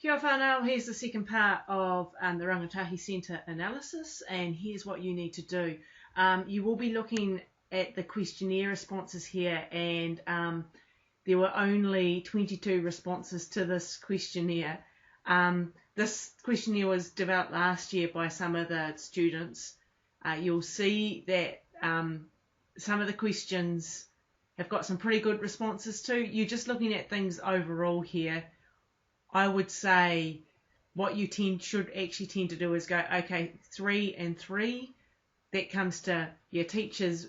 Kia whanau, here's the second part of the Rangatahi Centre analysis, and here's what you need to do. You will be looking at the questionnaire responses here, and there were only 22 responses to this questionnaire. This questionnaire was developed last year by some of the students. You'll see that some of the questions have got some pretty good responses too. You're just looking at things overall here. I would say what you should actually tend to do is go, okay, 3 and 3. That comes to your teachers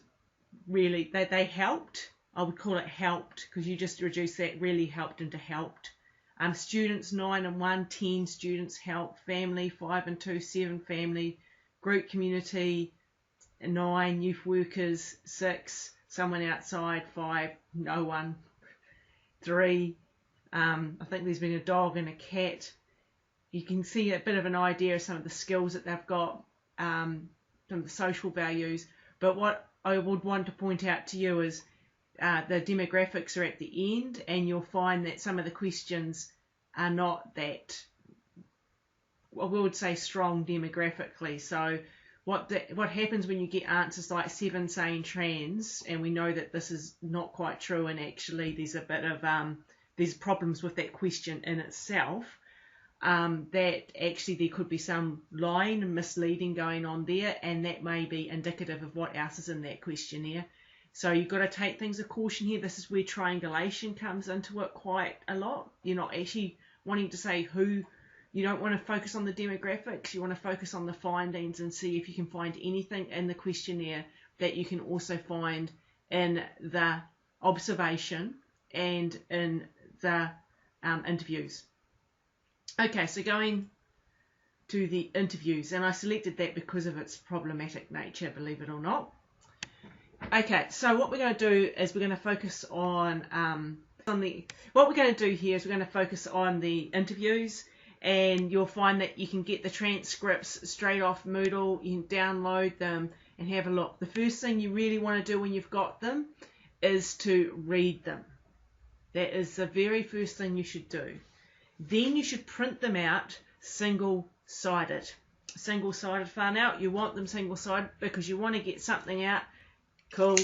really, they helped. I would call it helped because you just reduce that really helped into helped. Students 9 and 1, 10 students helped. Family 5 and 2, 7 family. Group community 9, youth workers 6, someone outside 5, no one 3. I think there's been a dog and a cat. You can see a bit of an idea of some of the skills that they've got, some of the social values. But what I would want to point out to you is the demographics are at the end, and you'll find that some of the questions are not that, well, we would say strong demographically. So what happens when you get answers like 7 saying trans, and we know that this is not quite true, and actually there's a bit of there's problems with that question in itself, that actually there could be some lying and misleading going on there, and that may be indicative of what else is in that questionnaire. So you've got to take things with caution here. This is where triangulation comes into it quite a lot. You're not actually wanting to say who, you don't want to focus on the demographics, you want to focus on the findings and see if you can find anything in the questionnaire that you can also find in the observation and in the interviews. Okay, so going to the interviews, and I selected that because of its problematic nature, believe it or not. Okay, so what we're going to do is we're going to focus on what we're going to do here is we're going to focus on the interviews, and you'll find that you can get the transcripts straight off Moodle. You can download them and have a look. The first thing you really want to do when you've got them is to read them. That is the very first thing you should do. Then you should print them out single-sided. Single-sided whanau, you want them single-sided because you want to get something out called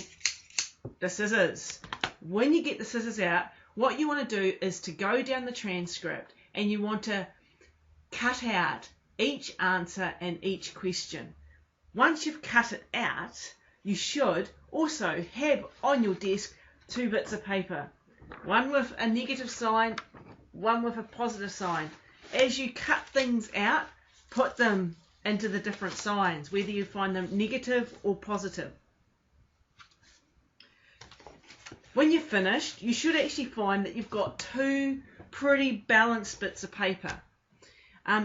the scissors. When you get the scissors out, what you want to do is to go down the transcript and you want to cut out each answer and each question. Once you've cut it out, you should also have on your desk 2 bits of paper. One with a negative sign, one with a positive sign. As you cut things out, put them into the different signs, whether you find them negative or positive. When you're finished, you should actually find that you've got 2 pretty balanced bits of paper.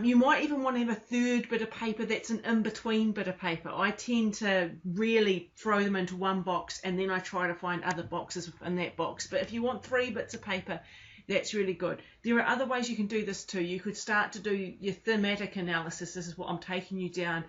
You might even want to have a third bit of paper that's an in-between bit of paper. I tend to really throw them into one box and then I try to find other boxes within that box. But if you want 3 bits of paper, that's really good. There are other ways you can do this too. You could start to do your thematic analysis. This is what I'm taking you down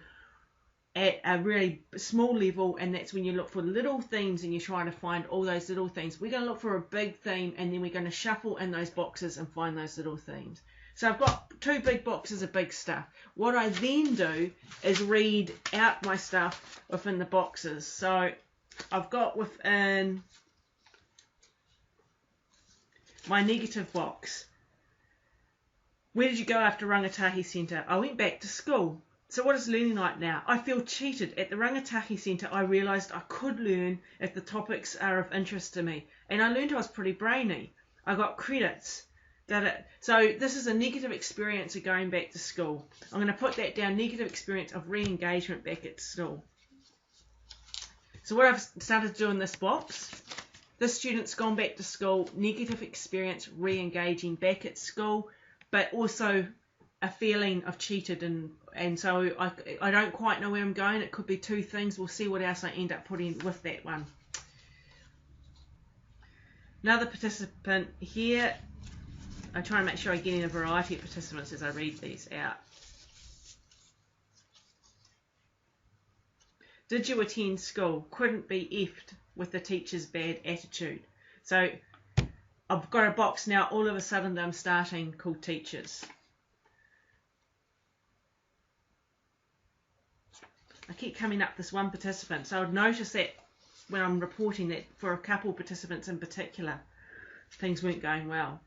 at a really small level, and that's when you look for little themes and you're trying to find all those little things. We're going to look for a big theme and then we're going to shuffle in those boxes and find those little themes. So I've got 2 big boxes of big stuff. What I then do is read out my stuff within the boxes. So I've got within my negative box, where did you go after Rangatahi Centre? I went back to school. So what is learning like now? I feel cheated. At the Rangatahi Centre, I realised I could learn if the topics are of interest to me. And I learned I was pretty brainy. I got credits. So this is a negative experience of going back to school. I'm going to put that down, negative experience of re-engagement back at school. So what I've started to do in this box, this student's gone back to school, negative experience re-engaging back at school, but also a feeling of cheated, and so I don't quite know where I'm going. It could be 2 things. We'll see what else I end up putting with that one. Another participant here. I try and make sure I get in a variety of participants as I read these out. Did you attend school? Couldn't be effed with the teacher's bad attitude. So I've got a box now all of a sudden that I'm starting called teachers. I keep coming up this one participant. So I'd notice that when I'm reporting that for a couple participants in particular, things weren't going well.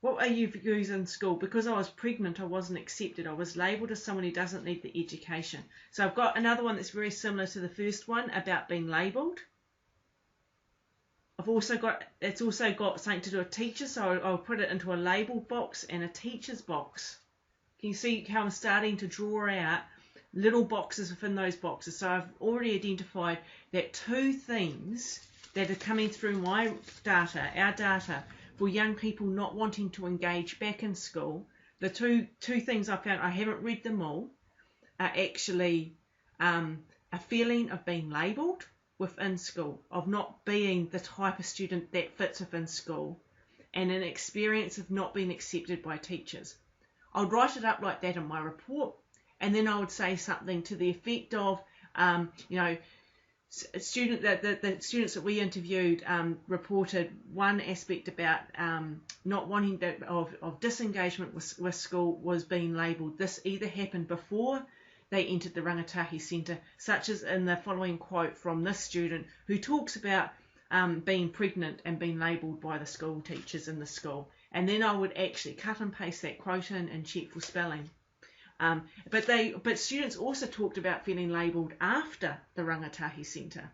What are your views in school? Because I was pregnant, I wasn't accepted. I was labelled as someone who doesn't need the education. So I've got another one that's very similar to the first one about being labelled. It's also got something to do with teachers, so I'll put it into a labelled box and a teacher's box. Can you see how I'm starting to draw out little boxes within those boxes? So I've already identified that two things that are coming through my data, our data, for young people not wanting to engage back in school. The two things I found, I haven't read them all, are actually a feeling of being labelled within school, of not being the type of student that fits within school, and an experience of not being accepted by teachers. I would write it up like that in my report, and then I would say something to the effect of, the students that we interviewed reported one aspect about not wanting of disengagement with school was being labelled. This either happened before they entered the Rangatahi Centre, such as in the following quote from this student who talks about being pregnant and being labelled by the school teachers in the school. And then I would actually cut and paste that quote in and check for spelling. But students also talked about feeling labelled after the Rangatahi Centre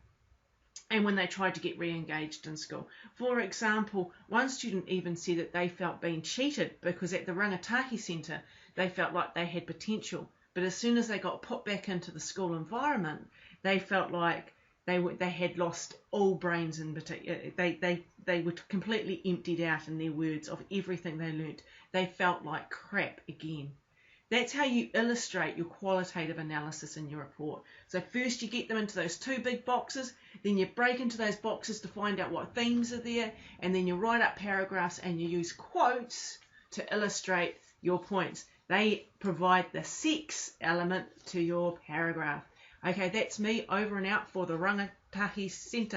and when they tried to get re-engaged in school. For example, one student even said that they felt being cheated because at the Rangatahi Centre they felt like they had potential, but as soon as they got put back into the school environment, they felt like they had lost all brains in particular. They were completely emptied out, in their words, of everything they learnt. They felt like crap again. That's how you illustrate your qualitative analysis in your report. So first you get them into those two big boxes, then you break into those boxes to find out what themes are there, and then you write up paragraphs and you use quotes to illustrate your points. They provide the sex element to your paragraph. Okay, that's me over and out for the Rangatahi Centre.